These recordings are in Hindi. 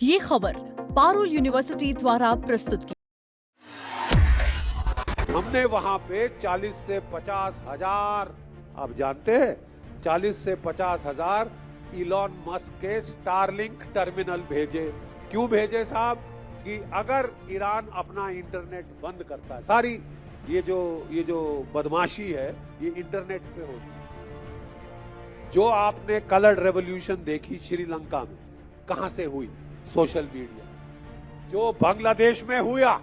ये खबर पारुल यूनिवर्सिटी द्वारा प्रस्तुत की। हमने वहां पे 40 से 50 हजार, आप जानते हैं 40 से 50 हजार इलॉन मस्क के स्टारलिंक टर्मिनल भेजे। क्यों भेजे साहब? कि अगर ईरान अपना इंटरनेट बंद करता है, सारी ये जो बदमाशी है ये इंटरनेट पे होती है। जो आपने कलर रेवोल्यूशन देखी श्रीलंका में, कहां से हुई? Social media. जो बांग्लादेश में हुआ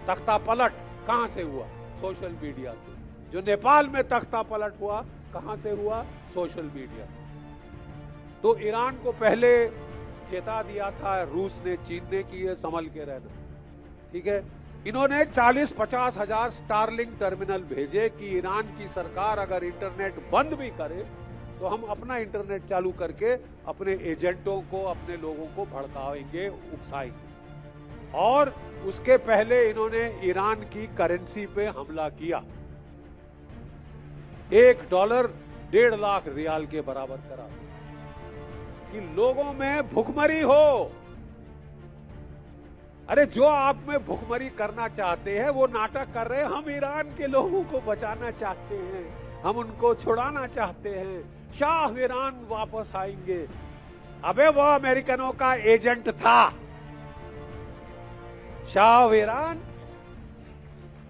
तख्ता पलट, कहां से हुआ? सोशल मीडिया से। जो नेपाल में तख्ता पलट हुआ, कहां से हुआ? सोशल मीडिया से। तो ईरान को पहले चेता दिया था रूस ने, चीन ने, कि ये संभल के रहना, ठीक है। इन्होंने 40-50 हजार स्टारलिंक टर्मिनल भेजे कि ईरान की सरकार अगर इंटरनेट बंद भी करे तो हम अपना इंटरनेट चालू करके अपने एजेंटों को, अपने लोगों को भड़काएंगे, उकसाएंगे। और उसके पहले इन्होंने ईरान की करेंसी पे हमला किया। $1 1.5 लाख रियाल के बराबर करा कि लोगों में भुखमरी हो। अरे जो आप में भुखमरी करना चाहते हैं वो नाटक कर रहे हैं। हम ईरान के लोगों को बचाना चाहते हैं, हम उनको छुड़ाना चाहते हैं, शाह ईरान वापस आएंगे। अबे वो अमेरिकनों का एजेंट था। शाह ईरान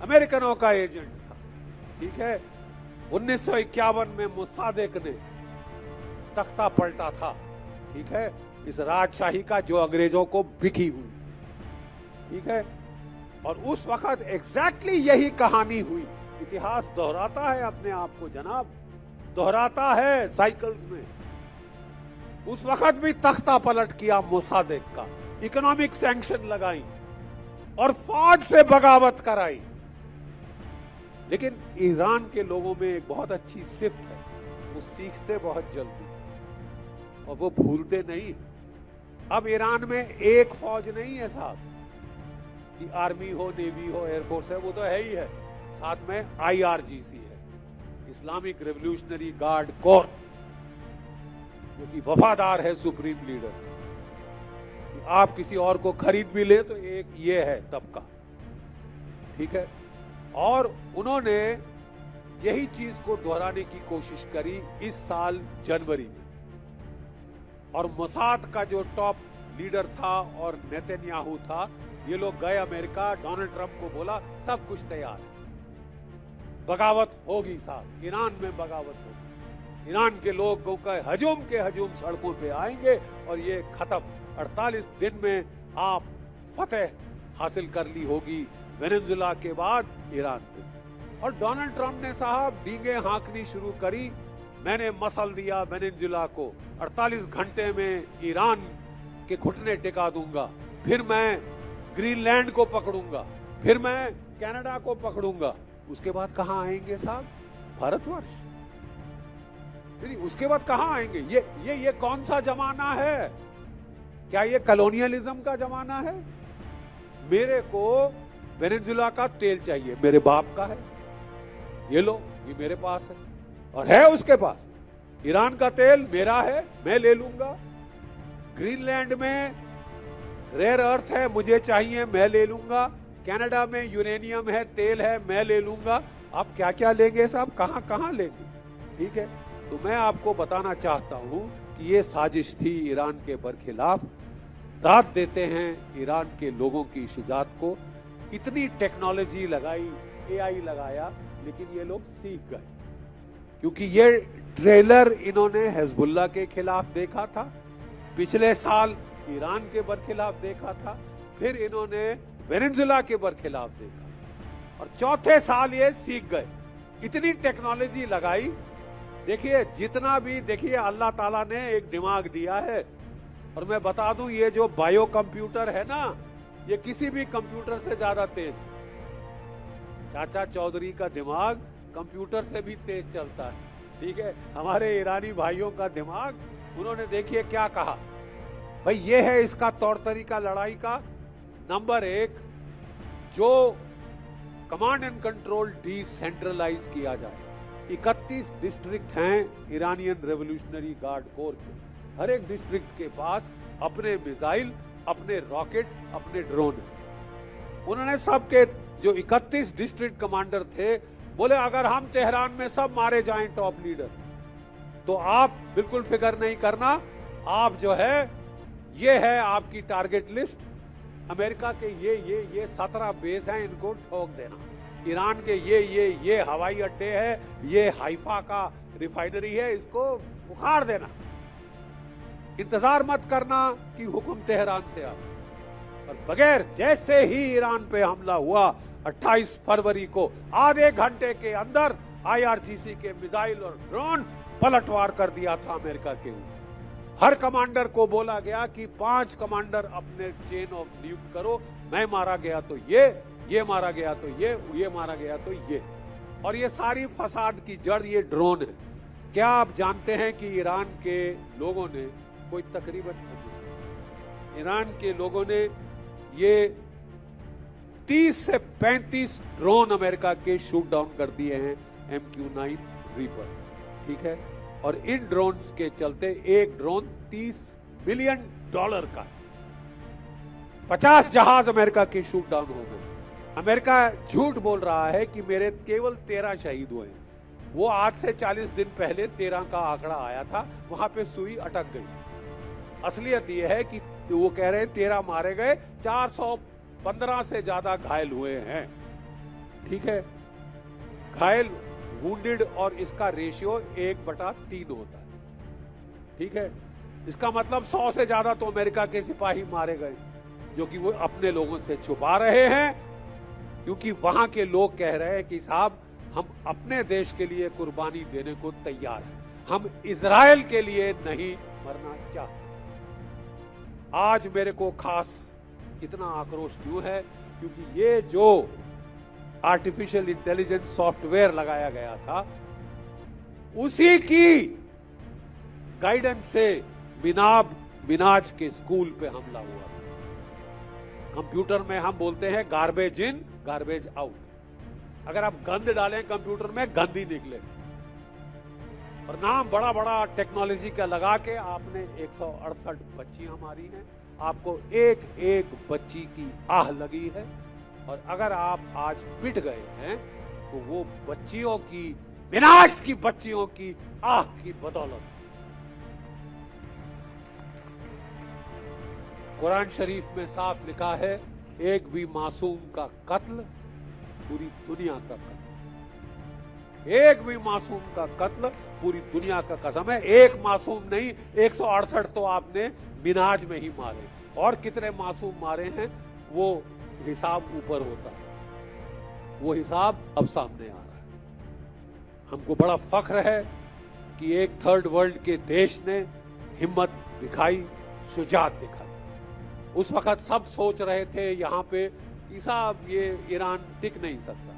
अमेरिकनों का एजेंट था, ठीक है। 1951 में मुसादेक ने तख्ता पलटा था, ठीक है, इस राजशाही का जो अंग्रेजों को बिकी हुई, ठीक है। और उस वक्त एग्जैक्टली यही कहानी हुई। इतिहास दोहराता है अपने आप को जनाब, दोहराता है साइकिल्स में। उस वक्त भी तख्ता पलट किया मुसादेक का, इकोनॉमिक सैंक्शन लगाई और फौज से बगावत कराई। लेकिन ईरान के लोगों में एक बहुत अच्छी सिफ्त है, वो सीखते बहुत जल्दी और वो भूलते नहीं। अब ईरान में एक फौज नहीं है साहब, कि आर्मी हो, नेवी हो, एयरफोर्स है, वो तो है ही है। साथ में IRGC है, इस्लामिक रेवोल्यूशनरी गार्ड कोर, जो कि वफादार है सुप्रीम लीडर। आप किसी और को खरीद भी ले तो एक ये है तबका, ठीक है। और उन्होंने यही चीज को दोहराने की कोशिश करी इस साल जनवरी में। और मोसाद का जो टॉप लीडर था और नेतन्याहू था, ये लोग गए अमेरिका, डोनाल्ड ट्रंप को बोला सब कुछ तैयार है, बगावत होगी साहब, ईरान में बगावत होगी, ईरान के लोगों का हजूम के हजूम सड़कों पे आएंगे और ये खत्म। 48 दिन में आप फतेह हासिल कर ली होगी वेनेजुला के बाद ईरान पे। और डोनाल्ड ट्रंप ने साहब डींगे हाँकनी शुरू करी। मैंने मसल दिया वेनेजुला को, 48 घंटे में ईरान के घुटने टिका दूंगा, फिर मैं ग्रीनलैंड को पकड़ूंगा, फिर मैं कनाडा को पकड़ूंगा। उसके बाद कहां आएंगे साहब? भारतवर्ष। उसके बाद कहां आएंगे? ये कौन सा जमाना है? क्या ये कॉलोनियलिज्म का जमाना है? मेरे को वेनेजुला का तेल चाहिए, मेरे बाप का है, ये लो, ये मेरे पास है, और है उसके पास। ईरान का तेल मेरा है, मैं ले लूंगा। ग्रीनलैंड में रेयर अर्थ है, मुझे चाहिए, मैं ले लूंगा। कनाडा में यूरेनियम है, तेल है, मैं ले लूंगा। आप क्या क्या लेंगे साहब, कहां कहां लेंगे? ठीक है। तो मैं आपको बताना चाहता हूं कि ये साजिश थी ईरान के बरखिलाफ। दाद देते हैं ईरान के लोगों की शुजात को। इतनी टेक्नोलॉजी लगाई, AI लगाया, लेकिन ये लोग सीख गए, क्योंकि ये ट्रेलर इन्होंने हिजबुल्लाह के खिलाफ देखा था, पिछले साल ईरान के बरखिलाफ देखा था, फिर इन्होंने वेनेजुला के बरखिलाफ देखा, और चौथे साल ये सीख गए। इतनी टेक्नोलॉजी लगाई। देखिए जितना भी, देखिए अल्लाह ताला ने एक दिमाग दिया है। और मैं बता दूं, ये जो बायो कंप्यूटर है ना, ये किसी भी कंप्यूटर से ज्यादा तेज। चाचा चौधरी का दिमाग कंप्यूटर से भी तेज चलता है, ठीक है। हमारे ईरानी भाइयों का दिमाग, उन्होंने देखिए क्या कहा, भाई ये है इसका तौर तरीका लड़ाई का। नंबर 1, जो कमांड एंड कंट्रोल डिसेंट्रलाइज किया जाए। 31 डिस्ट्रिक्ट हैं ईरानियन रेवोल्यूशनरी गार्ड कोर के, हर एक डिस्ट्रिक्ट के पास अपने मिसाइल अपने रॉकेट, अपने ड्रोन। उन्होंने सबके जो 31 डिस्ट्रिक्ट कमांडर थे बोले अगर हम तेहरान में सब मारे जाएं टॉप लीडर, तो आप बिल्कुल फिक्र नहीं करना, आप जो है ये है आपकी टारगेट लिस्ट, अमेरिका के ये 17 बेस हैं, इनको ठोक देना। ईरान के ये हवाई अड्डे है, ये हाइफा का रिफाइनरी है, इसको उखाड़ देना। इंतजार मत करना कि हुक्म तेहरान से आए। और बगैर जैसे ही ईरान पे हमला हुआ 28 फरवरी को, आधे घंटे के अंदर IRGC के मिसाइल और ड्रोन पलटवार कर दिया था अमेरिका के ऊपर। हर कमांडर को बोला गया कि 5 कमांडर अपने चेन ऑफ नियुक्त करो, मैं मारा गया तो ये मारा गया तो ये मारा गया तो ये। और ये सारी फसाद की जड़ ये ड्रोन है। क्या आप जानते हैं कि ईरान के लोगों ने कोई तकरीबन ये 30 से 35 ड्रोन अमेरिका के शूट डाउन कर दिए हैं MQ-9 रीपर, ठीक है। और इन ड्रोन्स के चलते एक ड्रोन $30 बिलियन का, 50 जहाज अमेरिका के शूट डाउन हो गए। अमेरिका झूठ बोल रहा है कि मेरे केवल 13 शहीद हुए हैं। वो आज से 40 दिन पहले 13 का आंकड़ा आया था, वहां पे सुई अटक गई। असलियत ये है कि वो कह रहे हैं 13 मारे गए, 415 से ज्यादा घायल हुए हैं, ठीक है। घायल, वुंडेड और इसका रेशियो 1/3 होता है, ठीक है। इसका मतलब 100 से ज्यादा तो अमेरिका के सिपाही मारे गए, जो कि वो अपने लोगों से छुपा रहे हैं, क्योंकि वहां के लोग कह रहे हैं कि साहब हम अपने देश के लिए कुर्बानी देने को तैयार हैं, हम इजराइल के लिए नहीं मरना चाहते। आज मेरे को खास इतना आक्रोश क्यों है, क्योंकि ये जो आर्टिफिशियल इंटेलिजेंस सॉफ्टवेयर लगाया गया था, उसी की गाइडेंस से मिनाज के स्कूल पे हमला हुआ था। कंप्यूटर में हम बोलते हैं गार्बेज इन गार्बेज आउट। अगर आप गंद डालें कंप्यूटर में, गंद ही निकलेगा। और नाम बड़ा बड़ा टेक्नोलॉजी का लगा के आपने 168 बच्चियां मारी हैं, आपको एक एक बच्ची की आह लगी है। और अगर आप आज पिट गए हैं तो वो बच्चियों की, मिनाज की बच्चियों की आह की बदौलत। कुरान शरीफ में साफ लिखा है, एक भी मासूम का कत्ल पूरी दुनिया का कत्ल। एक भी मासूम का कत्ल पूरी दुनिया का कसम है। एक मासूम नहीं, 168 तो आपने मिनाज में ही मारे, और कितने मासूम मारे हैं वो हिसाब ऊपर होता है, वो हिसाब अब सामने आ रहा है। हमको बड़ा फख्र है कि एक थर्ड वर्ल्ड के देश ने हिम्मत दिखाई, शुजात दिखाई। उस वक्त सब सोच रहे थे यहाँ पे कि साहब ये ईरान टिक नहीं सकता,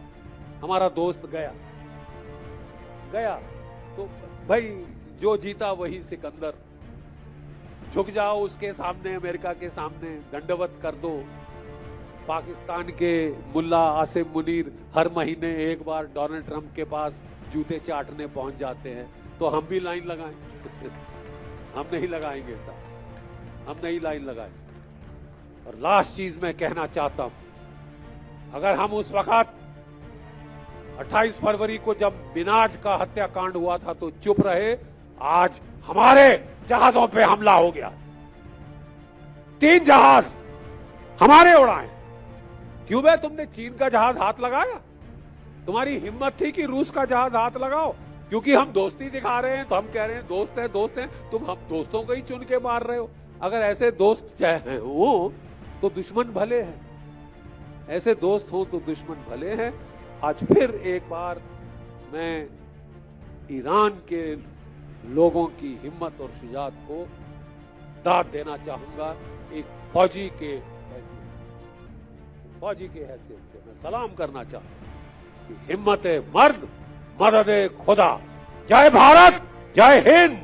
हमारा दोस्त गया तो भाई जो जीता वही सिकंदर, झुक जाओ उसके सामने, अमेरिका के सामने दंडवत कर दो। पाकिस्तान के मुल्ला आसिम मुनीर हर महीने एक बार डोनाल्ड ट्रंप के पास जूते चाटने पहुंच जाते हैं, तो हम भी लाइन लगाएं? हम नहीं लगाएंगे साहब, हम नहीं लाइन लगाएंगे। और लास्ट चीज मैं कहना चाहता हूं, अगर हम उस वक्त 28 फरवरी को जब मिनाज का हत्याकांड हुआ था तो चुप रहे, आज हमारे जहाजों पे हमला हो गया, 3 जहाज हमारे उड़ाए। क्यों बे, तुमने चीन का जहाज हाथ लगाया? तुम्हारी हिम्मत थी कि रूस का जहाज हाथ लगाओ, क्योंकि हम दोस्ती दिखा रहे हैं तो हम कह रहे हैं दोस्त हैं, तुम हम दोस्तों को ही चुन के मार रहे हो। अगर ऐसे दोस्त चाहे हो तो दुश्मन भले हैं, ऐसे दोस्त हो तो दुश्मन भले हैं। आज फिर एक बार मैं ईरान के लोगों की हिम्मत और शुजात को दाद देना चाहूंगा। एक फौजी के हैसियत से मैं सलाम करना चाहूंगा कि हिम्मत मर्द, मदद खुदा। जय भारत, जय हिंद।